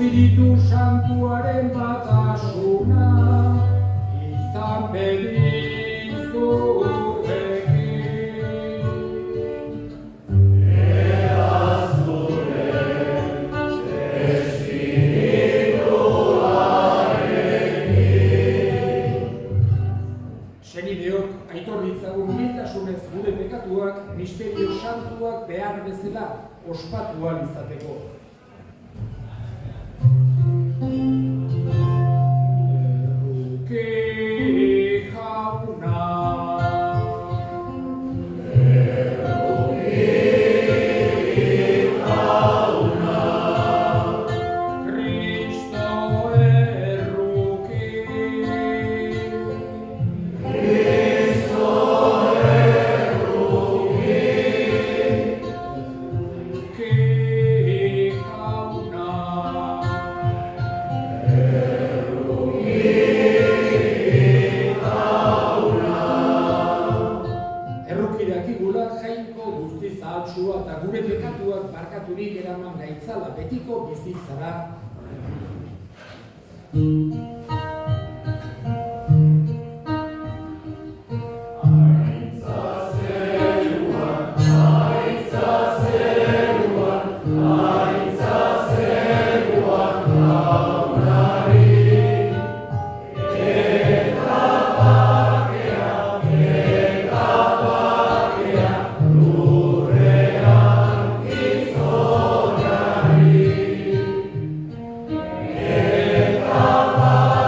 Espiritu Santuaren batasuna izan bedi zuekin. Ea zure espirituarekin. Senideok, aitor ditzagun humiltasunez gure pekatuak, misterio santuak behar bezala ospatu ahal izateko. Erruki jauna. Kristo erruki. Errukidakigula jainko guzti zahaltsua eta gure pekatuak barkaturik eraman gaitzala betiko bizitzara. Eta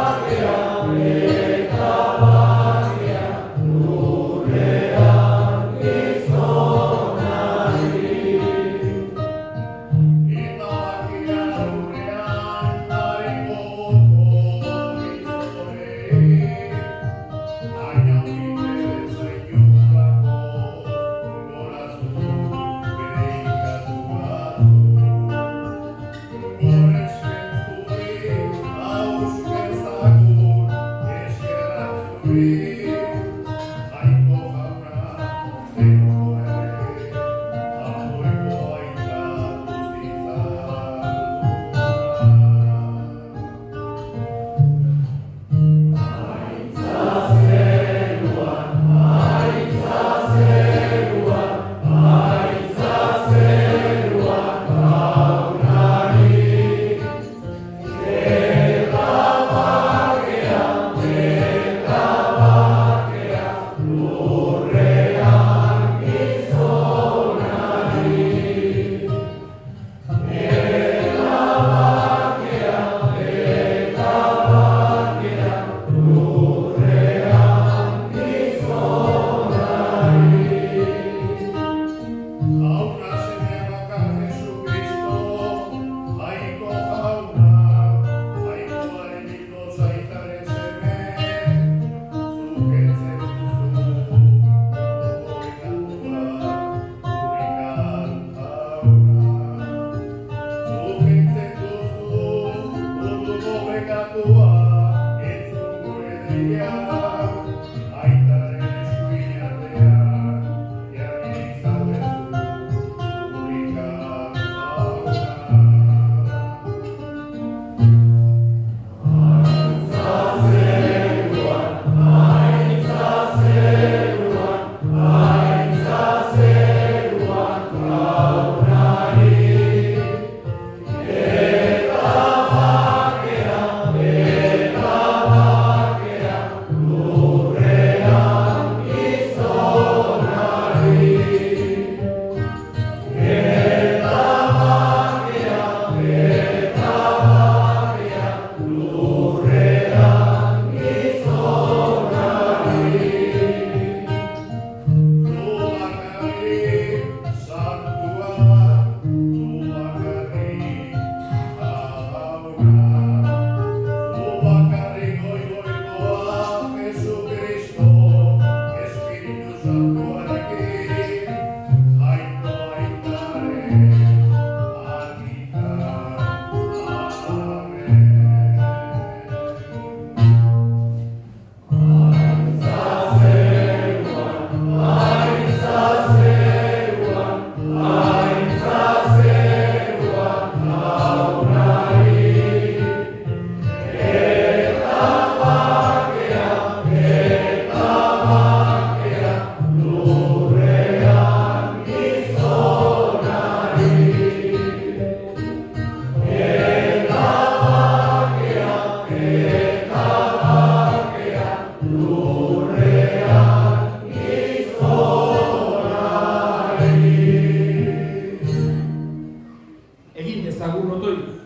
Egin dezagun otoituz.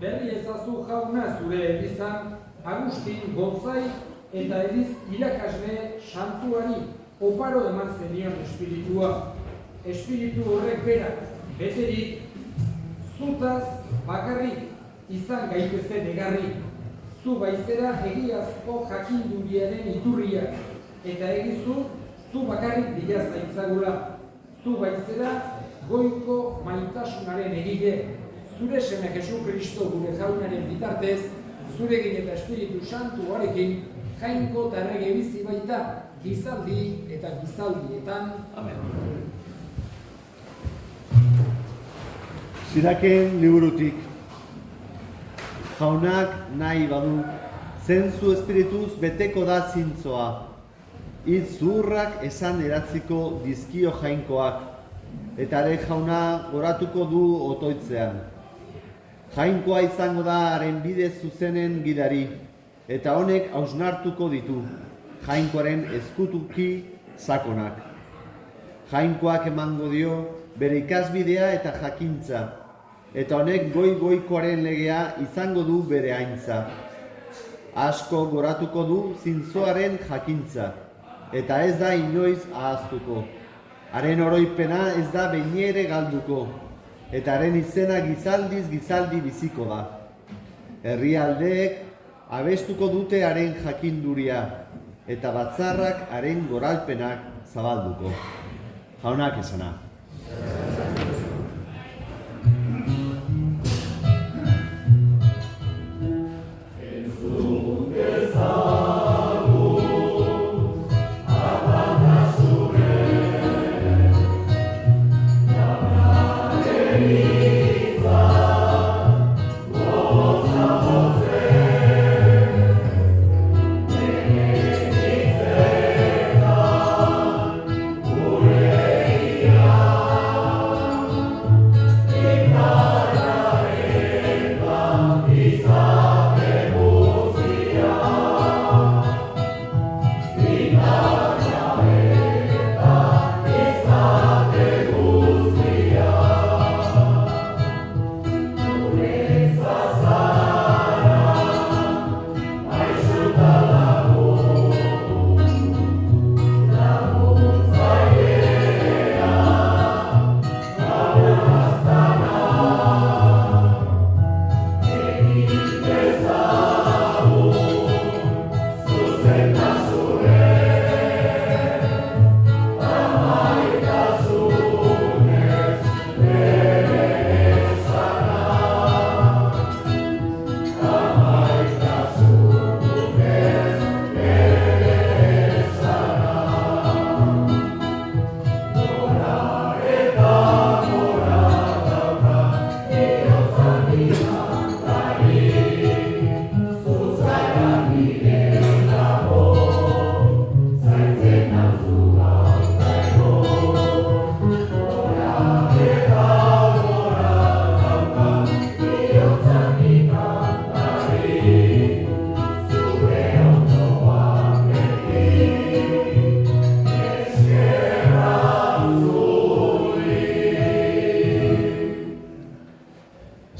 Berri ezazu jauna zure elizan Agustin Gonzai eta Eliz irakasle santuari oparo eman zenion espiritua. Espiritu horrek berak, beterik, zutaz bakarrik izan gaitezen egarri. Zu baizera egiazko jakinduriaren iturria, eta egizu zu bakarrik bila zaitzagula. Zu baizera goiko maitasunaren egile. Zure seme Jesu Kristo gure jaunaren bitartez, zurekin eta Espiritu Santuarekin jainko eta errege bizi baita, gizaldi eta gizaldietan. Amen. Siraken liburutik. Jaunak nahi badu, zentzu espirituz beteko da zintzoa. Hitz zuhurrak esan eratziko dizkio jainkoak, eta ere jauna goratuko du otoitzean. Jainkoa izango da haren bide zuzenen gidari, eta honek hausnartuko ditu, jainkoaren ezkutuki sakonak. Jainkoak emango dio bere ikasbidea eta jakintza, eta honek goi-goikoaren legea izango du bere aintza. Asko goratuko du zintzoaren jakintza, eta ez da inoiz ahaztuko. Haren oroipena ez da behin ere galduko, eta haren izena gizaldiz gizaldi biziko da. Herrialdeek abestuko dute haren jakinduria, eta batzarrak haren goralpenak zabalduko. Jaunak esana.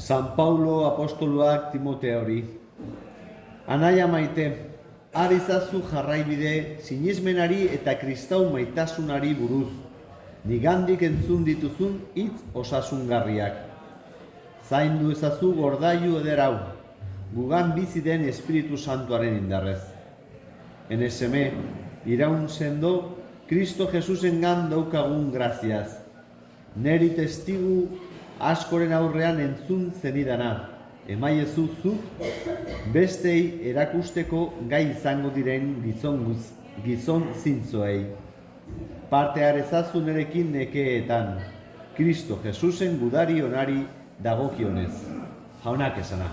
San Paulo apostoluak Timoteori. Anaia maite, har izazu jarraibide sinismenari eta kristau maitasunari buruz, nigandik entzun dituzun hitz osasungarriak. Zaindu ezazu gordailu eder hau, gugan bizi den Espiritu Santuaren indarrez. Eneseme, iraun sendo, Kristo Jesusengan daukagun graziaz. Neri testigu askoren aurrean entzun zenidana, emaiezu zuk bestei erakusteko gai izango diren gizon zintzoei. Parte harezazu nerekin nekeetan, Kristo Jesusen gudari onari dagokionez. Jaunak esana.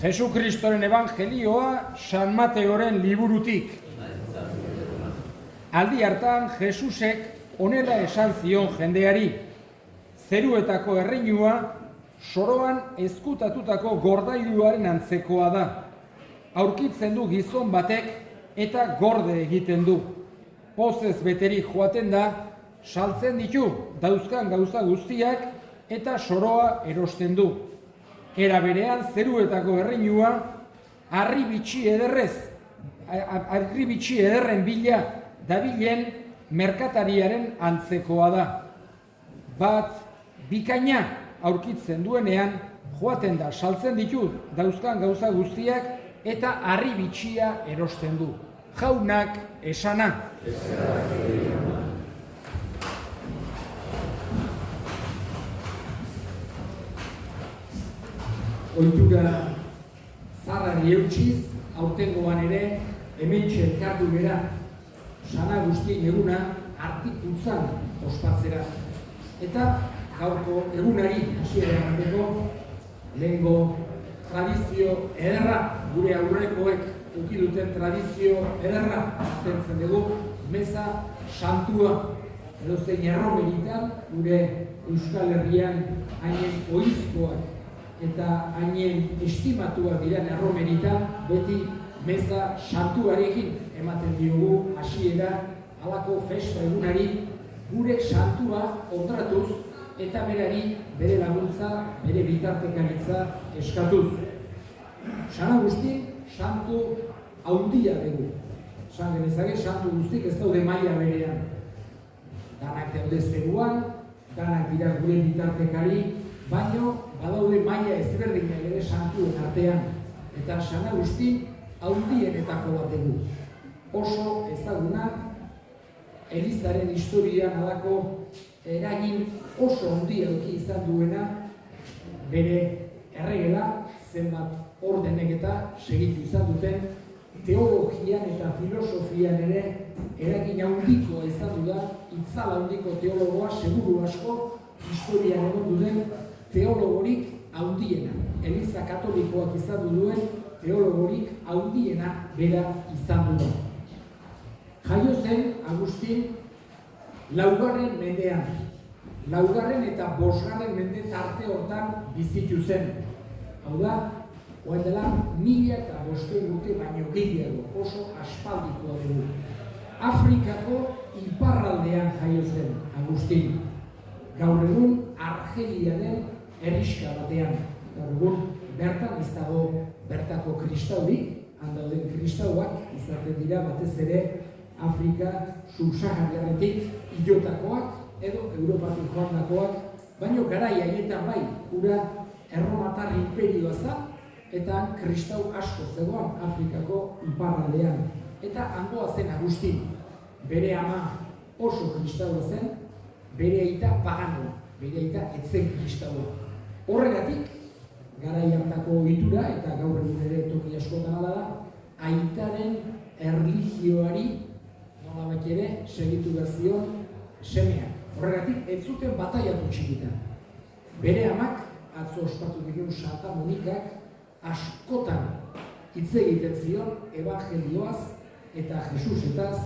Jesu Kristoren evangelioa San Mateoren liburutik. Aldi hartan Jesusek honela esan zion jendeari, zeruetako erreinua soroan ezkutatutako gordailuaren antzekoa da. Aurkitzen du gizon batek eta gorde egiten du. Pozez beterik joaten da, saltzen ditu dauzkan gauza guztiak eta soroa erosten du. Era berean zeruetako erreinua harri bitxi ederren bila dabilen merkatariaren antzekoa da. Bat bikaina aurkitzen duenean joaten da, saltzen ditu dauzkan gauza guztiak eta harri bitxia erosten du. Jaunak esana. Ohitura zarrari eutsiz, aurtengoan ere hementxe elkartu gera San Agustin eguna Artikutzan ospatzera. Eta gaurko egunari hasiera emateko lehengo tradizio ederra, gure aurrekoek eduki duten tradizio ederra mantentzen dugu, meza santua edozein erromeritan gure Euskal Herrian hainen ohizkoak eta hainen estimatuak diren erromeritan beti meza santuarekin ematen diogu hasiera halako festa egunari gure santua hondratuz eta berari bere laguntza, bere bitartekaritza eskatuz. San Agustin santu haundia dugu. San genezake santu guztik ez daude maila berean. Danak daude zeruan, danak dira gure bitartekari, baino badaude maila ezberdinak ere santuen artean. Eta San Agustin haundienetako bat dugu. Oso ezaguna, Elizaren historian halako eragin oso handia eduki izan duena, bere erregela zenbat ordenek eta segitu izan duten, teologian eta filosofian ere eragin handikoa izan du da, itzal handiko teologoa seguru asko historian egon duten teologorik handiena. Eliza katolikoak izan duen teologorik handiena bera izan du da. Jaio zen Agustin laugarren mendean, laugarren eta bosgarren mende tarte hortan bizitu zen. Hau da, orain dela 1500 urte baino gehiago, oso aspaldikoa dugu. Afrikako iparraldean jaio zen Agustin. Gaur egun Argeliaren herrixka batean. Gaur egun bertan ez dago bertako kristaurik, handauden kristauak izaten dira batez ere Afrika subsaharianetik ilotakoak edo Europatik joandakoak, baino garai haietan bai, ura erromatar imperioa zen, eta kristau asko zegoen Afrikako iparraldean. Eta hangoa zen Agustin, bere ama oso kristaua zen, bere aita paganoa, bere aita etzen kristaua. Horregatik, garai hartako ohitura eta gaur egun ere toki askotan hala da, aitaren erlijioari nolabait ere segitu behar zion semea. Horregatik, ez zuten bataiatu txikitan. Bere amak, atzo ospatu digun Santa Monikak, askotan hitz egiten zion evangelioaz eta Jesusetaz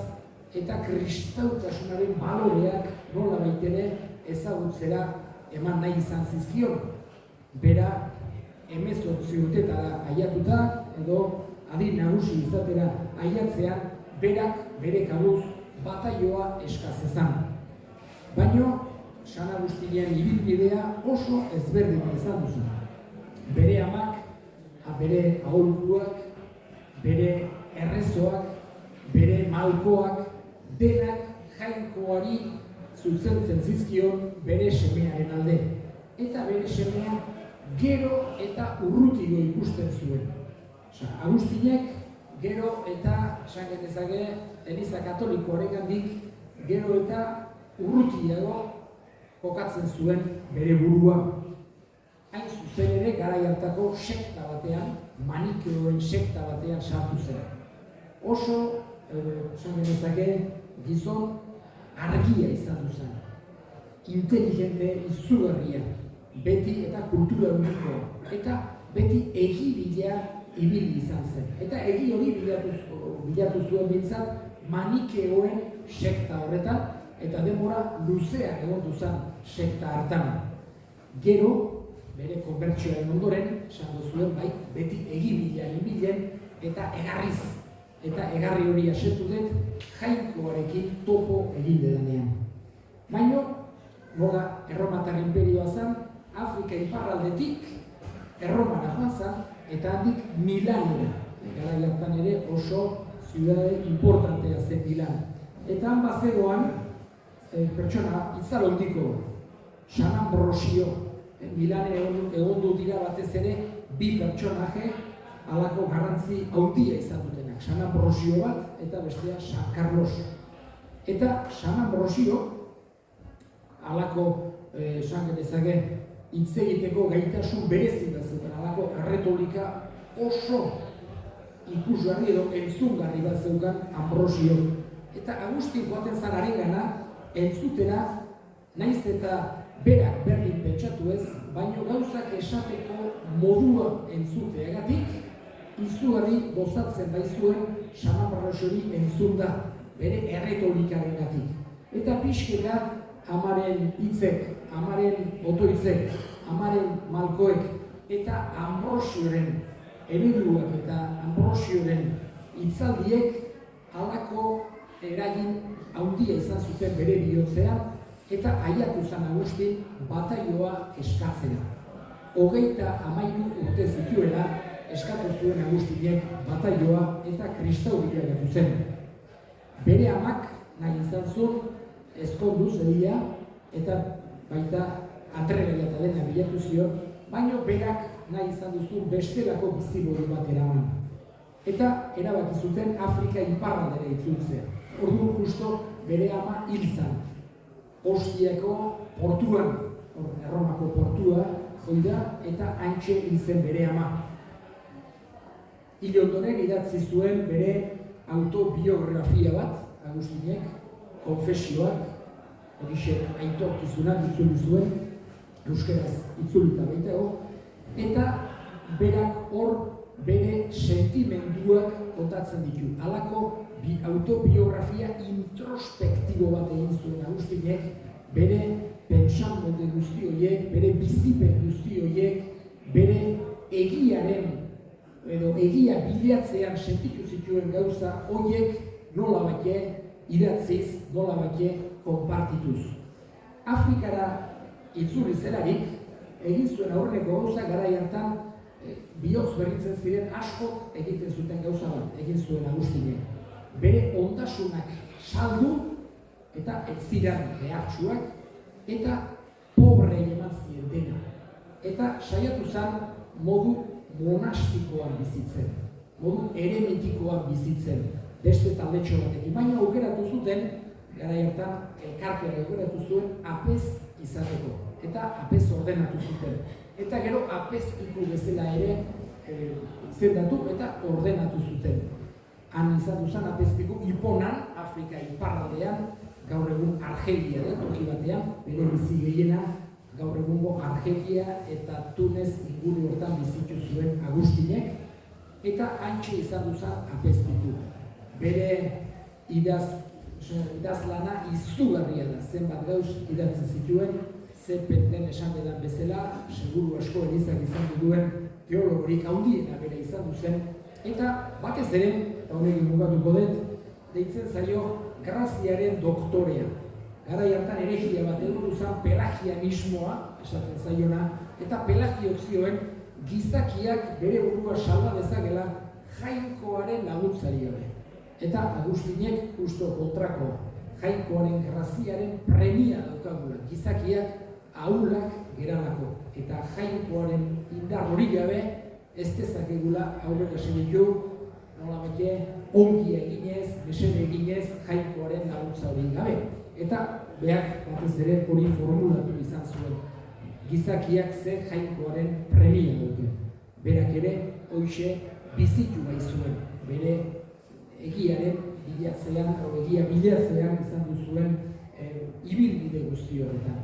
eta kristautasunaren baloreak nolabait ere ezagutzera eman nahi izan zizkion. Bera 18 urtetara aiatuta edo adin nagusi izatera aiatzean berak bere kabuz bataioa eskazezan. Baino, San Agustinen ibilbidea oso ezberdina izan duzu. Bere amak, bere aholkuak, bere errezoak, bere malkoak, denak jainkoari zuzentzen zizkion bere semearen alde. Eta bere semea gero eta urrutigo ikusten zuen. Agustinek gero eta, esan genezake, Eliza Katolikoarengandik gero eta urrutiago kokatzen zuen bere burua. Hain zuzen ere garai hartako sekta batean, manikeoen sekta batean sartu zen. Oso, esan genezake, gizon argia izan du zen. Inteligente izugarria, beti eta kultura unikoa. Eta beti egi bila ibili izan zen. Eta egi hori bilatu zuen bintzat manikeoen sekta horretan, eta denbora luzea egon zen sekta hartan. Gero, bere konbertsioaren ondoren, esango zuen, bai, beti egi bila ibilen eta egarriz. Eta egarri hori asetu dut, jainkoarekin topo egin dedanean. Baina, nola Erromatar imperioa zen, Afrika iparraldetik Erromara joan zen, eta handik Milanera. Garai hartan ere oso ziudade importantea zen Milan. Eta han bazegoan, pertsona itzalondiko, San Ambrosio, Milanen egondu dira batez ere, bi pertsonaje halako garrantzi handia izan dutenak. San Ambrosio bat eta bestea San Carlos. Eta San Ambrosio, halako, esan genezake, hitz egiteko gaitasun berezi bat zeukan, halako erretolika oso ikusgarri edo entzungarri bat zeukan Ambrosio. Eta Agustin joaten zan harengana, entzutera, naiz eta berak berdin pentsatu ez, baino gauzak esateko modua entzuteagatik, izugarri gozatzen baizuen San Ambrosiori entzunda, bere erretolikarengatik. Eta pixketa amaren hitzek, amaren otoitzek, amaren malkoek eta Ambrosioren ereduak eta Ambrosioren hitzaldiek halako eragin handia izan zuten bere bihotzean, eta aiatu zan Agustin bataioa eskatzea. 33 urte zituela eskatu zuen Agustinek bataioa eta kristau bilakatu zen. Bere amak nahi izan zuen ezkondu zedia eta baita antregela eta dena bilatu zion, baino berak nahi izan duzu bestelako bizimodu bat eraman. Eta erabaki zuten Afrika iparraldera itzultzea. Orduan justo bere ama hil zan. Ostiako portuan, Erromako portua joida eta hantxe hil zen bere ama. Hil ondoren idatzi zuen bere autobiografia bat, Agustinek, konfesioak, horixe aitorkizunak itzuli zuen, euskeraz itzulita baitago, eta berak hor bere sentimenduak kontatzen ditu. Halako autobiografia introspektibo bat egin zuen Agustinek, bere pentsamolde guzti horiek, bere bizipen guzti horiek, bere egiaren edo egia bilatzean sentitu zituen gauza horiek nola baite idatziz, nola baite konpartituz. Afrikara itzuli zelarik, egin zuen aurreko gauza garai hartan bihotz berritzen ziren askok egiten zuten gauza bat, egin zuen Agustinek. Bere ondasunak saldu eta ez ziren behartsuak eta pobrei eman zien dena. Eta saiatu zen modu monastikoan bizitzen, modu eremitikoan bizitzen, beste taldetxo batekin. Baina aukeratu zuten, garai hartan elkarteak aukeratu zuen apez izateko, eta apez ordenatu zuten. Eta gero apez iku bezala ere izendatu eta ordenatu zuten. Han izan duzan apezpiku Iponan, Afrika iparraldean, gaur egun Argelia da, toki batean, bere bizi gehiena, gaur egungo Argelia eta Tunez inguru hortan bizitu zuen Agustinek, eta hantxe izan duzan apezpiku. Bere idazlana izugarria da, zenbat gauz idatzen zituen, ze penten esan dedan bezala, seguru asko elizak izan duen teologorik handiena bere izan duzen, eta batez ere, eta honekin mugatuko dut, deitzen zaio graziaren doktorea. Garai hartan eregia bat edo duzan pelagianismoa, esaten zaiona, eta pelagiok zioen gizakiak bere burua salba dezakela jainkoaren laguntzari gabe. Eta Agustinek justo kontrako jainkoaren graziaren premia daukagula. Gizakiak ahulak geralako, eta jainkoaren indar hori gabe ez dezakegula aurrera segitu, nola bete, ongi eginez, mesede eginez, jainkoaren laguntza hori gabe. Eta berak batez ere hori formulatu izan zuen. Gizakiak ze jainkoaren premia dute. Berak ere, hoixe bizitu bai zuen. Bere egiaren bilatzean, egia bilatzean izan duzuen ibilbide guzti horretan.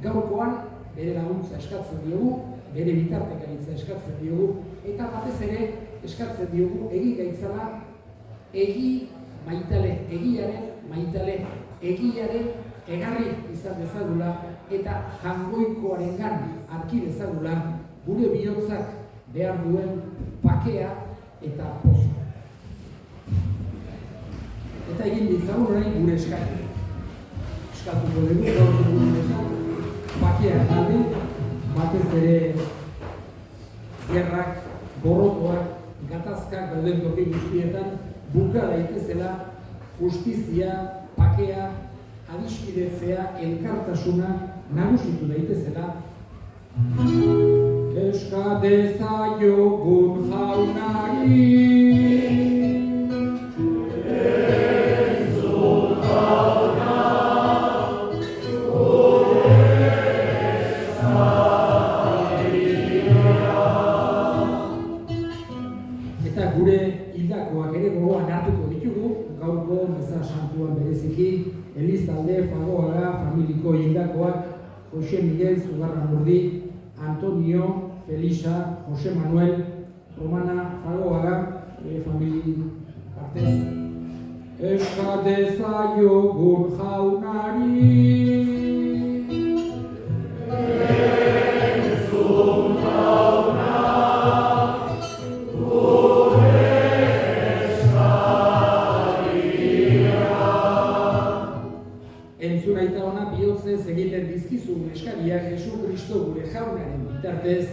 Gaurkoan, bere laguntza eskatzen diogu, bere bitartekaritza eskatzen diogu, eta batez ere eskatzen diogu egi gaitzala egi maitale, egiaren maitale, egiaren egarri izan dezagula eta jangoikoarengan arki dezagula gure bihotzak behar duen pakea eta poza. Eta egin ditzagun orain gure eskatu. Eskatuko dugu, gaur dugu bakeak alde, batez ere gerrak, gorrotoak, gatazkak dauden toki guztietan buka daitezela justizia, pakea, adiskidetzea, elkartasuna nagusitu daitezela. Eska dezaiogun jaunari eta gure hildakoak ere gogoan hartuko ditugu, gaurko meza santuan bereziki, Elizalde, Fagoaga, familiko hildakoak, Jose Miguel Zugarramurdi, Antonio, Felisa, Jose Manuel, Romana, Fagoaga, famili partez. Eska dezaiogun jaunari entzun aita ona bihotzez egiten dizkizun eskariak Jesu Kristo gure jaunaren bitartez.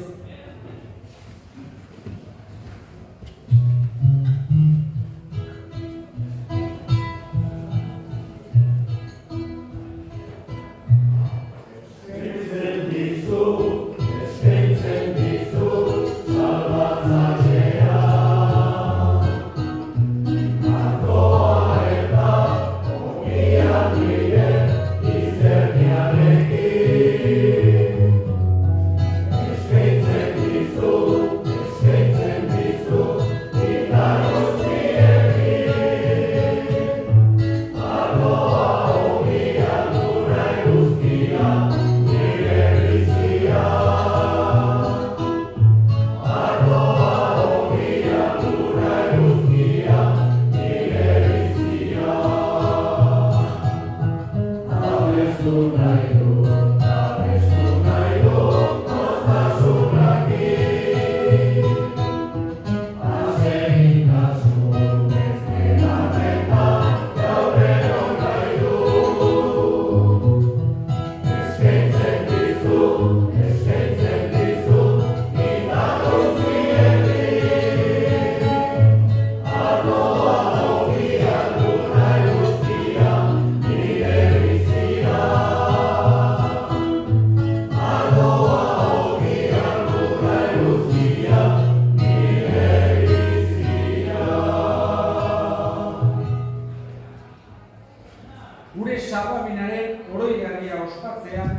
Gure sabaminaren oroigarria ospatzean,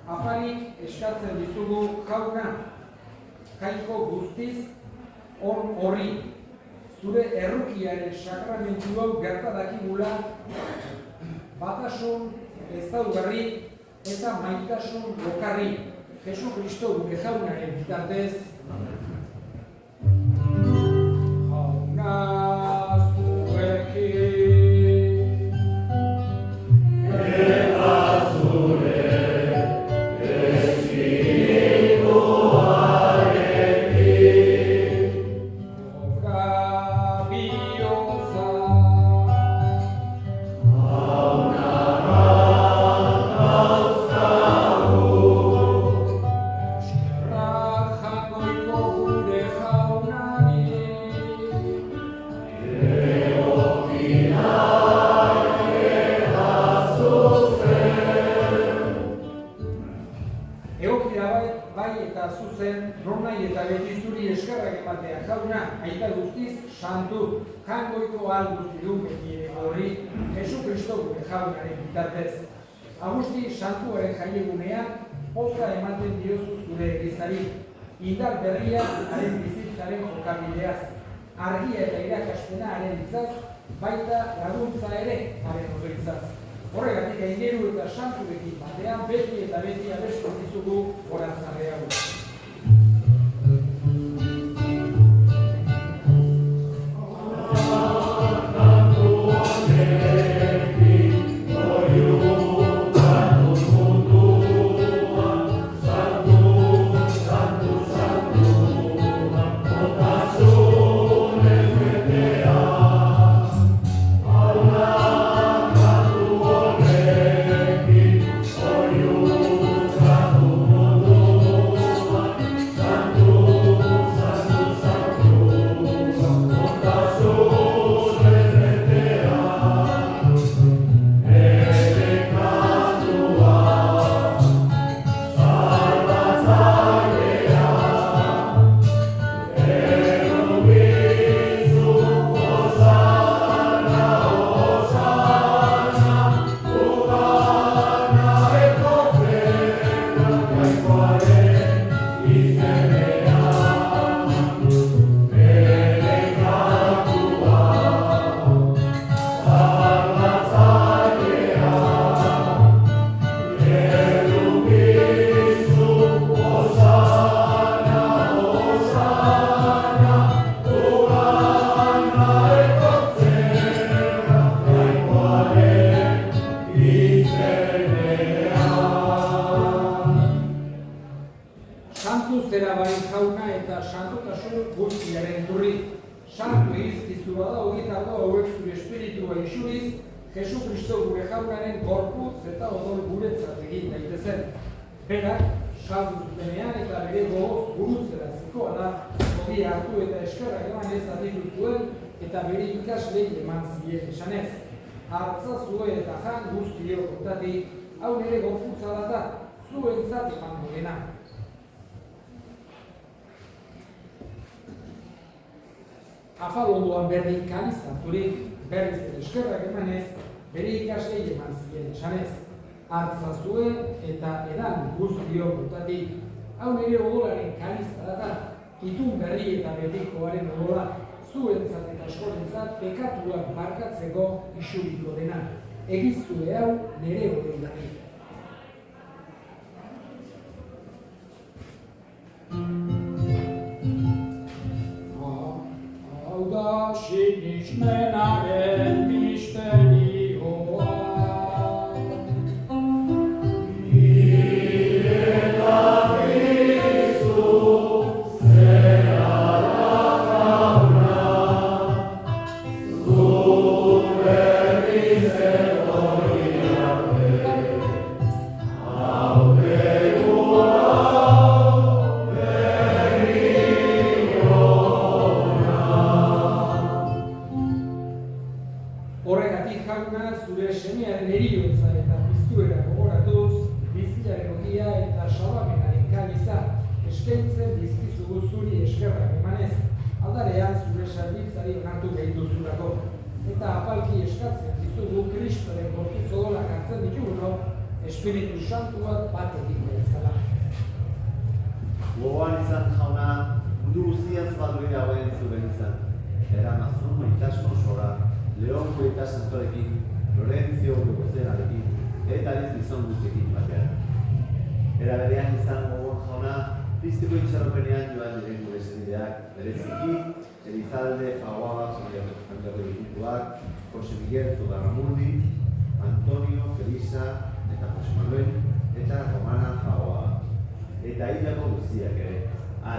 afarik eskatzen dizugu jauna, jaiko guztiz on horri. Zure errukiaren sakramentu hau gerta dakigula, batasun ezaugarri eta maitasun lokarri. Jesu Kristo gure jaunaren bitartez. Jauna zuekin. Eta beti zuri eskerrak ematea jauna, aita guztiz, santu, jangoiko ahal guztidun beti ere horri, Jesu Kristo gure jaunaren bitartez. Agusti santuaren jaiegunean, poza ematen diozu zure egizari, indar berria haren bizitzaren jokabideaz, argia eta irakaspena haren itzaz, baita laguntza ere haren horreitzaz. Horregatik aineru eta santu beti batean, beti eta beti abestu dizugu gorantzarreago. irizkizu bada, hogeita da hauek zure espiritua isuriz, Jesu Kristo gure jaunaren gorputz eta odol guretzat egin daitezen. Berak, saldu zutenean eta bere gogoz gurutzera zikoa da, hori hartu eta eskerrak eman ez aditu zuen, eta bere ikaslei eman zien esanez. Hartzazue eta jan guztiok kontatik, hau nire gorputza da, zuentzat emango dena. Afalondoan berdin kaliz harturik, berriz eta eskerrak emanez, bere ikaslei eman zien esanez. Hartzazue eta edan guztiok kontatik, hau nire odolaren kaliz da, itun berri eta betikoaren odola, zuentzat eta eskorentzat pekatuak barkatzeko isuriko dena. Egiztue hau nire odeilarik. Hau da sinismenaren misterioa. Horregatik jauna zure semearen heriotza eta piztuera gogoratuz, bizilaren ogia eta salamenaren kaliza eskaintzen dizkizugu zuri eskerrak emanez, aldarean zure sarbitzari onartu gehituzulako. Eta apalki eskatzen dizugu Kristoren gorputz odolak hartzen dituguno, Espiritu Santuak bat egin bezala. Gogoan izan jauna, mundu guztian zabalduria hauen zuen izan. Eramazun maitasmo sora, Leon Kueta Santorekin, Lorenzo Gozenarekin, eta ez gizon guztiekin batean. Era berean izan gogoan jauna, Kristiko itxaropenean joan diren gure senideak, bereziki, Elizalde, Fagoaga, Santiago Egituak, Jose Miguel Zugarramurdi, Antonio, Felisa, eta Jose Manuel, eta Romana Fagoaga. Eta hilako guztiak ere,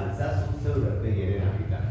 izazu zeur erpegiaren apitan.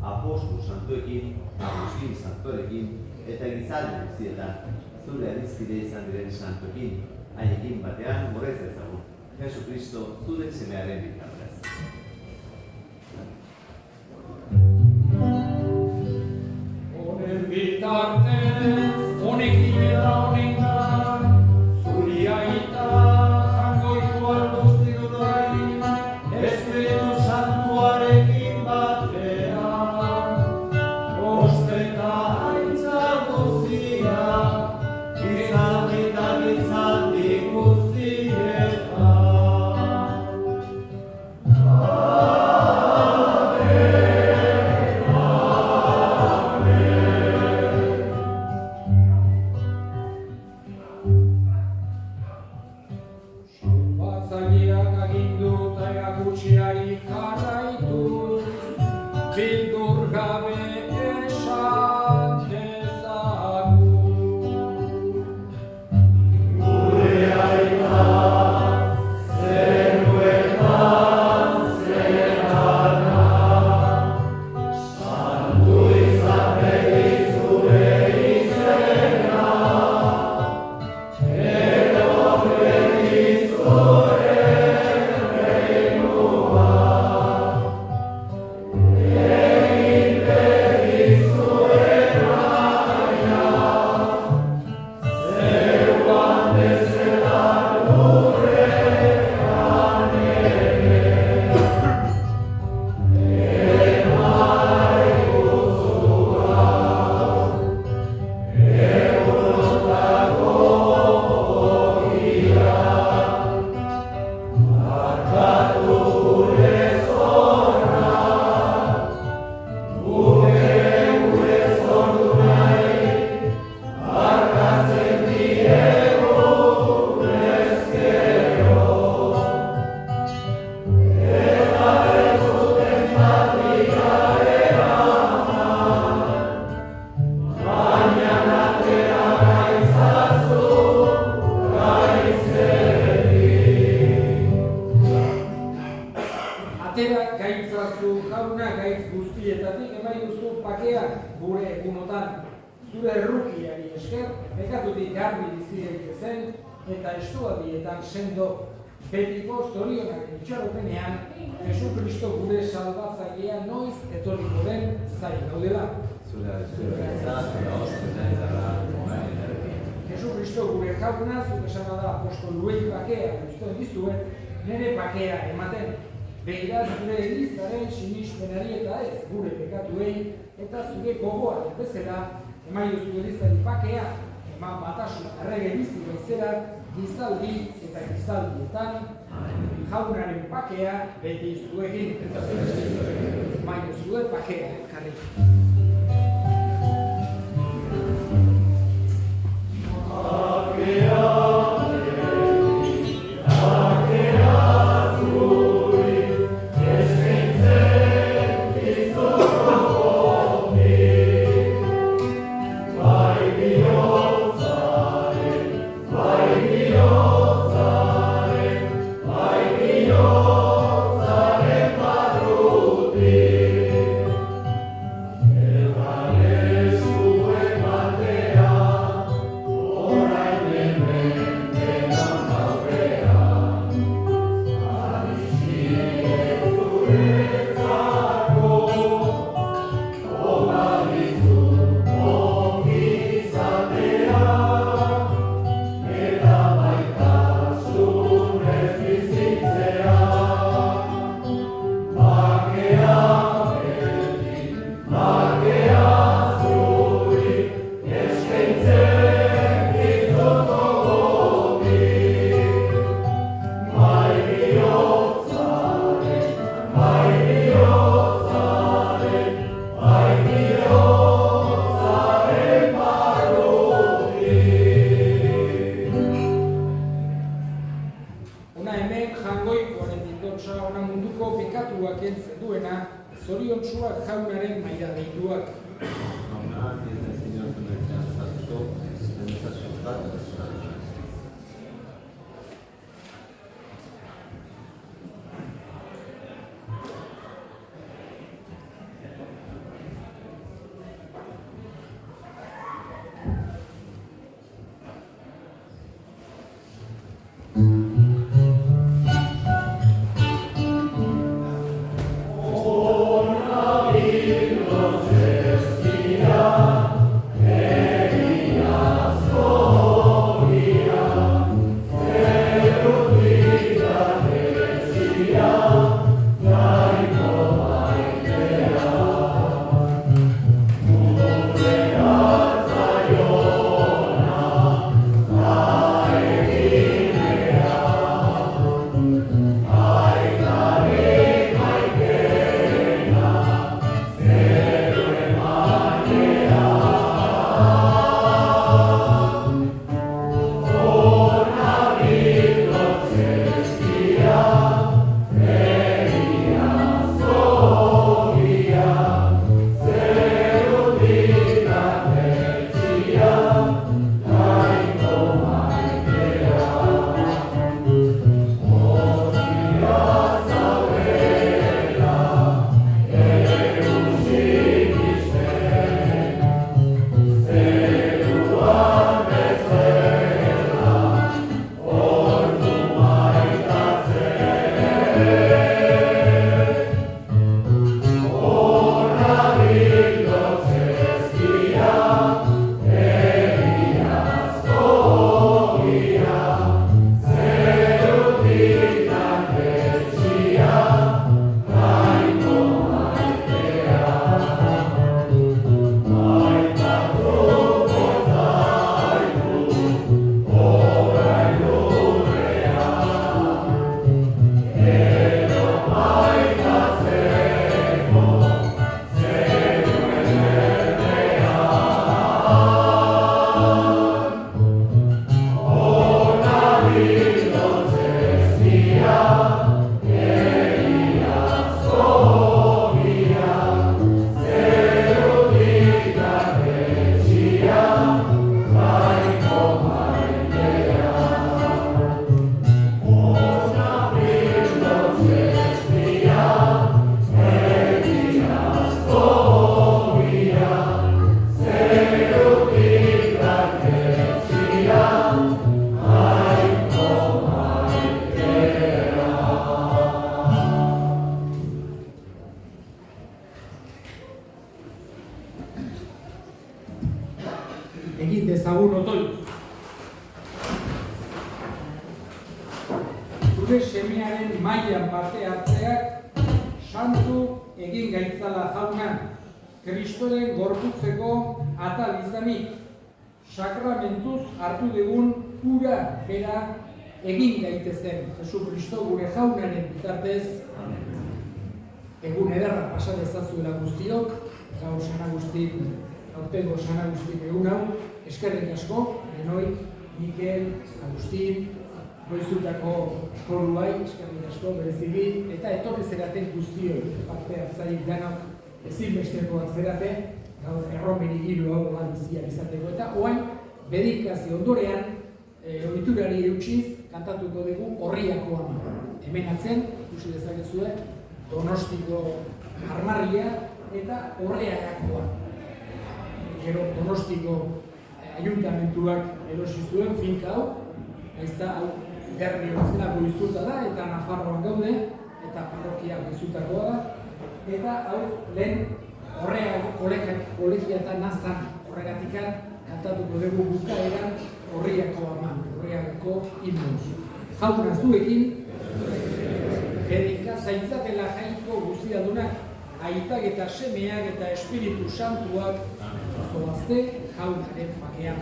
Apostol Santuekin, Agustin Santuarekin, eta Elizalde guztietan, zure adiskide izan diren santuekin, haiekin batean gorez ezagun, Jesu Kristo zure semearen bitartez. Honen bitartez, honekin eta honengan, zuri aita jangoitu alduztigu doi, Espiritu Santuarekin batean, osteta haintza guztia, izan eta guztietan. gure egunotan, zure errukiari esker, pekatutik garbi bizi daitezen eta estualdietan sendo betiko zorionaren itxaropenean, Jesu Kristo gure salbatzailea noiz etorriko den zain gaudela. Jesu Kristo gure jauna, zuk esana da apostoluei bakea uzten dizuet, nire bakea ematen. Behiraz gure Elizaren sinispenari eta ez gure pekatuei eta zure gogoaren bezala emaiozu Elizari bakea, eman batasun errege bizi bezala, gizaldi eta gizaldietan, jaunaren bakea beti zuekin eta emaiozu bakea elkarri. Coronavirus, egin dezagun otoitz. Zure semearen mailan parte hartzeak santu egin gaitzala jauna, Kristoren gorputzeko atal izanik, sakramentuz hartu dugun ura bera egin gaitezen. Jesu Kristo gure jaunaren bitartez, egun ederra pasa dezazuela guztiok, gaur San Agustin, aurtengo San Agustin egun hau, eskerrik asko, denoi, Mikel, Agustin, goizutako koruai, eskerrik asko, bereziki, eta etorri zeraten guztioi, parte hartzaik danok, ezinbestekoak zerate, gaur erromeri hiru hau lan bizia izateko, eta oain, bedikazio ondorean, ohiturari eutsiz, kantatuko dugu Orriako Ama. Hemen atzen, ikusi dezakezue, Donostiko armarria eta Orriagakoa. Gero Donostiko ayuntamentuak erosi zuen finka hau, aizta hau Gerni bezala goizuta da eta Nafarroan gaude, eta parrokia goizutakoa da, eta hau lehen Orriagako kolegia eta nazan horregatikan kantatuko dugu bukaeran Orriako Ama, Orriagako himnoz. Jauna zuekin, Erika zaintzatela jainko guztiadunak, aitak eta semeak eta Espiritu Santuak zoazte jaunaren bakean.